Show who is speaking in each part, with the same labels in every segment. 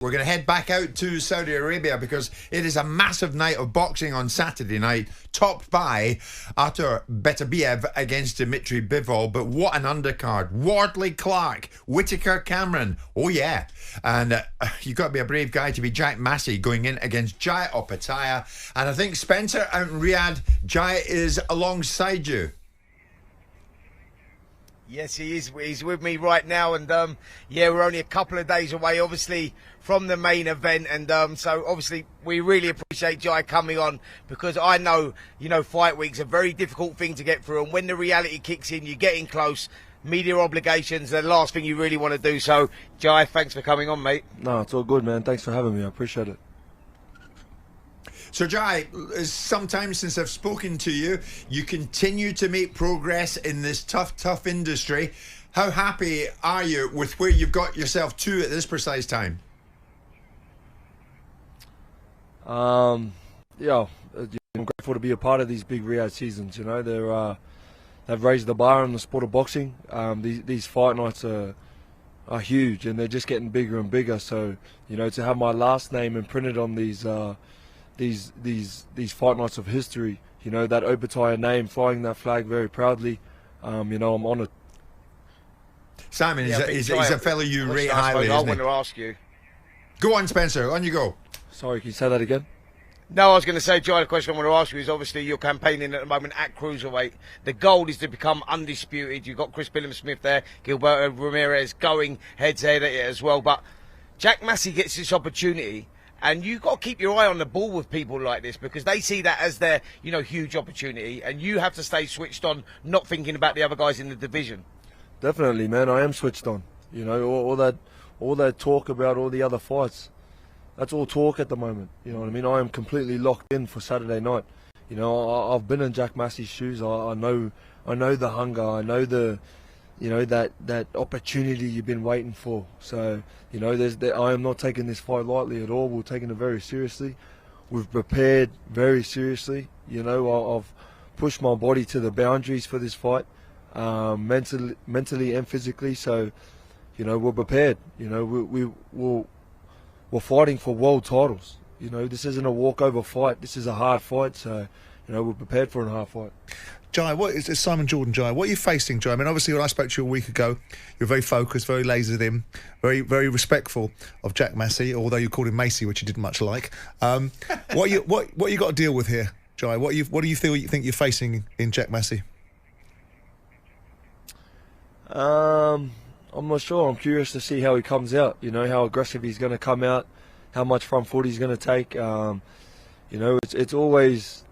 Speaker 1: We're going to head back out to Saudi Arabia because it is a massive night of boxing on Saturday night, topped by Artur Beterbiev against Dimitri Bivol. But what an undercard. Wardley Clark, Whitaker Cameron. Oh, yeah. And you've got to be a brave guy to be Jack Massey going in against Jai Opetaia. And I think Spencer out in Riyadh, Jai is alongside you.
Speaker 2: Yes, he is. He's with me right now, and yeah, we're only a couple of days away, obviously, from the main event, and so obviously we really appreciate Jai coming on, because I know, fight week's a very difficult thing to get through, and when the reality kicks in, you're getting close. Media obligations are the last thing you really want to do. So, Jai, thanks for coming on, mate.
Speaker 3: No, it's all good, man. Thanks for having me. I appreciate it.
Speaker 1: So, Jai, some time since I've spoken to you, you continue to make progress in this tough industry. How happy are you with where you've got yourself to at this precise time?
Speaker 3: Yeah, I'm grateful to be a part of these big Riyadh seasons. They've raised the bar in the sport of boxing. These fight nights are huge, and they're just getting bigger and bigger. So, to have my last name imprinted on these fight nights of history, that Opetaia name, flying that flag very proudly, I'm honoured.
Speaker 1: Simon, he's a fellow you rate highly, isn't he?
Speaker 2: I want to ask you.
Speaker 1: Go on, Spencer, on you go.
Speaker 3: Sorry, can you say that again?
Speaker 2: No, I was going to say, Jai, the question I want to ask you is, obviously you're campaigning at the moment at cruiserweight. The goal is to become undisputed. You've got Chris Billam-Smith there, Gilberto Ramirez going head-to-head at it as well. But Jack Massey gets this opportunity, and you've got to keep your eye on the ball with people like this, because they see that as their, huge opportunity, and you have to stay switched on, not thinking about the other guys in the division.
Speaker 3: Definitely, man. I am switched on. All that talk about all the other fights, that's all talk at the moment. You know what I mean? I am completely locked in for Saturday night. I've been in Jack Massey's shoes. I know the hunger. I know that opportunity you've been waiting for. So, I am not taking this fight lightly at all. We're taking it very seriously. We've prepared very seriously. I've pushed my body to the boundaries for this fight, mentally and physically. So, we're prepared. We're fighting for world titles. This isn't a walkover fight. This is a hard fight. So, we're prepared for a hard fight.
Speaker 4: Jai, it's Simon Jordan, Jai. What are you facing, Jai? I mean, obviously, when I spoke to you a week ago, you're very focused, very lasered in, very, very respectful of Jack Massey, although you called him Macy, which you didn't much like. What you got to deal with here, Jai? What do you think you're facing in Jack Massey?
Speaker 3: I'm not sure. I'm curious to see how he comes out. How aggressive he's going to come out, how much front foot he's going to take. It's always,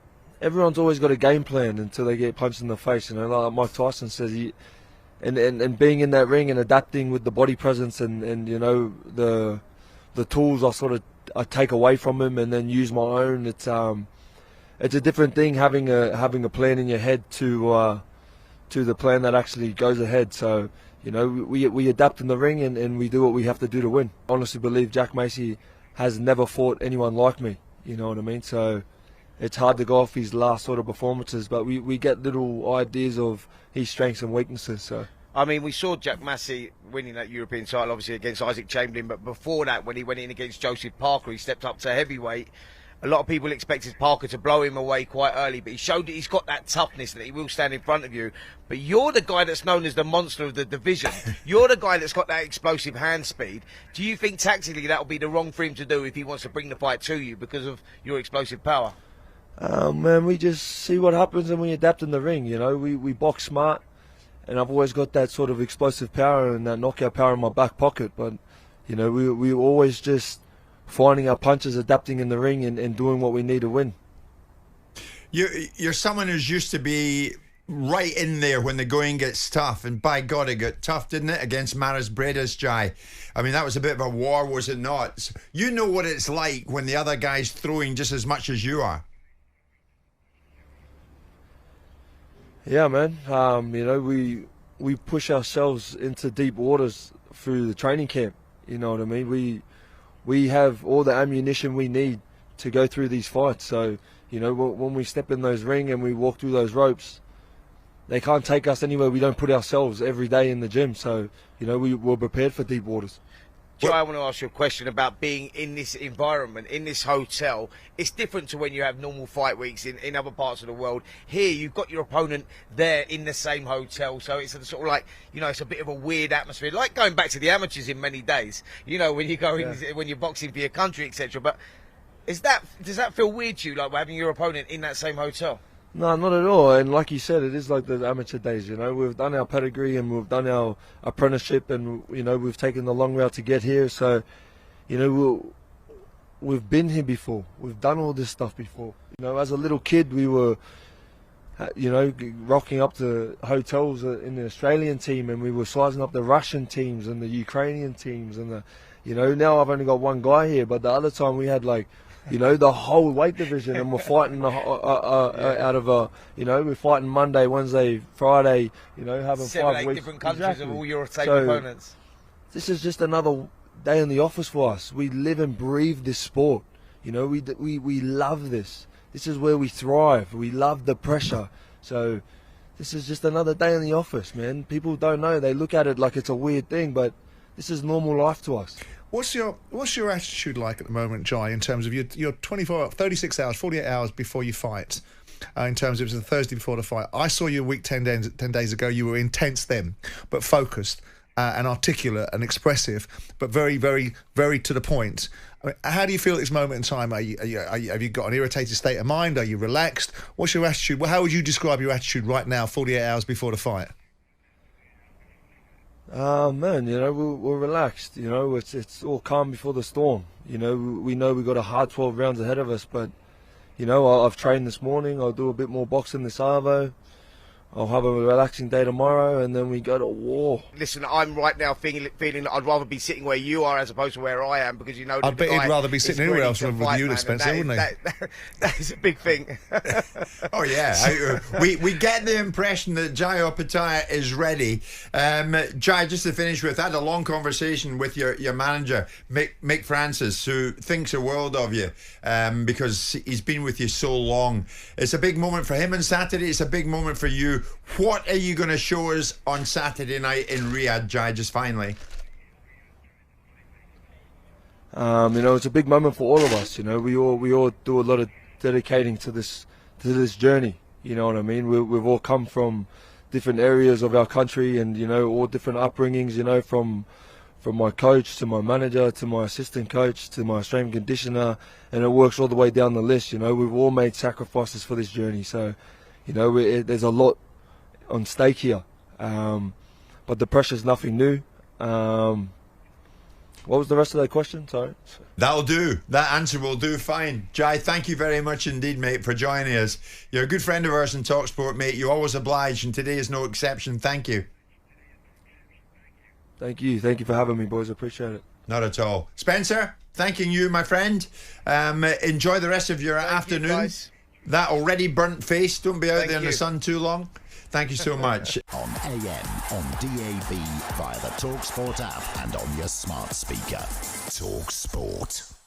Speaker 3: everyone's always got a game plan until they get punched in the face. Like Mike Tyson says, and being in that ring and adapting with the body presence and the tools I take away from him and then use my own. It's a different thing having a plan in your head to the plan that actually goes ahead. So. We adapt in the ring and we do what we have to do to win. I honestly believe Jack Massey has never fought anyone like me, you know what I mean? So it's hard to go off his last sort of performances, but we get little ideas of his strengths and weaknesses. So.
Speaker 2: I mean, we saw Jack Massey winning that European title, obviously, against Isaac Chamberlain, but before that, when he went in against Joseph Parker, he stepped up to heavyweight. A lot of people expected Parker to blow him away quite early, but he showed that he's got that toughness, that he will stand in front of you. But you're the guy that's known as the monster of the division. You're the guy that's got that explosive hand speed. Do you think tactically that will be the wrong for him to do if he wants to bring the fight to you because of your explosive power?
Speaker 3: Man, we just see what happens and we adapt in the ring. We box smart, and I've always got that sort of explosive power and that knockout power in my back pocket. But, we always just finding our punches, adapting in the ring and doing what we need to win.
Speaker 1: You're someone who's used to be right in there when the going gets tough, and by God, it got tough, didn't it, against Maris Bredas, Jai? I mean, that was a bit of a war, was it not? So you know what it's like when the other guy's throwing just as much as you are.
Speaker 3: Yeah, man. We push ourselves into deep waters through the training camp. You know what I mean? We have all the ammunition we need to go through these fights. So, when we step in those ring and we walk through those ropes, they can't take us anywhere we don't put ourselves every day in the gym. So, we're prepared for deep waters.
Speaker 2: Joe, I want to ask you a question about being in this environment, in this hotel. It's different to when you have normal fight weeks in other parts of the world. Here, you've got your opponent there in the same hotel, so it's sort of like, you know, it's a bit of a weird atmosphere, like going back to the amateurs in many days, you know, when you go in, when you're boxing for your country, etc. But does that feel weird to you, like having your opponent in that same hotel?
Speaker 3: No, not at all. And like you said, it is like the amateur days, you know. We've done our pedigree and we've done our apprenticeship and, you know, we've taken the long route to get here. So, you know, we've been here before. We've done all this stuff before. You know, as a little kid, we were, you know, rocking up to hotels in the Australian team, and we were sizing up the Russian teams and the Ukrainian teams. And, you know, now I've only got one guy here, but the other time we had, like, you know, the whole weight division, and we're fighting out of you know, we're fighting Monday, Wednesday, Friday, you know, having 5 weeks.
Speaker 2: Different countries
Speaker 3: exactly.
Speaker 2: of all your same opponents.
Speaker 3: This is just another day in the office for us. We live and breathe this sport. You know, we love this. This is where we thrive. We love the pressure. So this is just another day in the office, man. People don't know. They look at it like it's a weird thing, but this is normal life to us.
Speaker 4: What's your attitude like at the moment, Jai, in terms of your 36 hours, 48 hours before you fight? In terms of it was the Thursday before the fight. I saw you a week, 10 days ago. You were intense then, but focused and articulate and expressive, but very, very, very to the point. I mean, how do you feel at this moment in time? Have you got an irritated state of mind? Are you relaxed? What's your attitude? How would you describe your attitude right now, 48 hours before the fight?
Speaker 3: Man, you know, we're relaxed. You know, it's all calm before the storm. You know we've got a hard 12 rounds ahead of us, but, you know, I've trained this morning. I'll do a bit more boxing this Arvo. I'll have a relaxing day tomorrow, and then we go to war.
Speaker 2: Listen, I'm right now feeling that I'd rather be sitting where you are as opposed to where I am, because, you know,
Speaker 4: I bet you'd rather be sitting anywhere else with you, Spencer, wouldn't he?
Speaker 2: That is a big thing.
Speaker 1: Oh yeah, we get the impression that Jai Opetaia is ready. Jai, just to finish with, I had a long conversation with your manager, Mick Francis, who thinks a world of you because he's been with you so long. It's a big moment for him on Saturday. It's a big moment for you. What are you going to show us on Saturday night in Riyadh, Jai, just finally?
Speaker 3: You know, it's a big moment for all of us. You know, we all do a lot of dedicating to this journey. You know what I mean? We've all come from different areas of our country, and, you know, all different upbringings. You know, from my coach to my manager to my assistant coach to my strength conditioner, and it works all the way down the list. You know, we've all made sacrifices for this journey. So, you know, there's a lot on stake here, but the pressure's nothing new. What was the rest of that question? Sorry.
Speaker 1: That'll do. That answer will do fine. Jai, thank you very much indeed, mate, for joining us. You're a good friend of ours in talkSPORT, mate. You always oblige, and today is no exception. Thank you.
Speaker 3: Thank you. Thank you for having me, boys. I appreciate it.
Speaker 1: Not at all. Spencer, thanking you, my friend. Enjoy the rest of your afternoon. That already burnt face. Don't be out there in the sun too long. Thank you so much.
Speaker 5: On AM, on DAB, via the talkSPORT app and on your smart speaker. talkSPORT.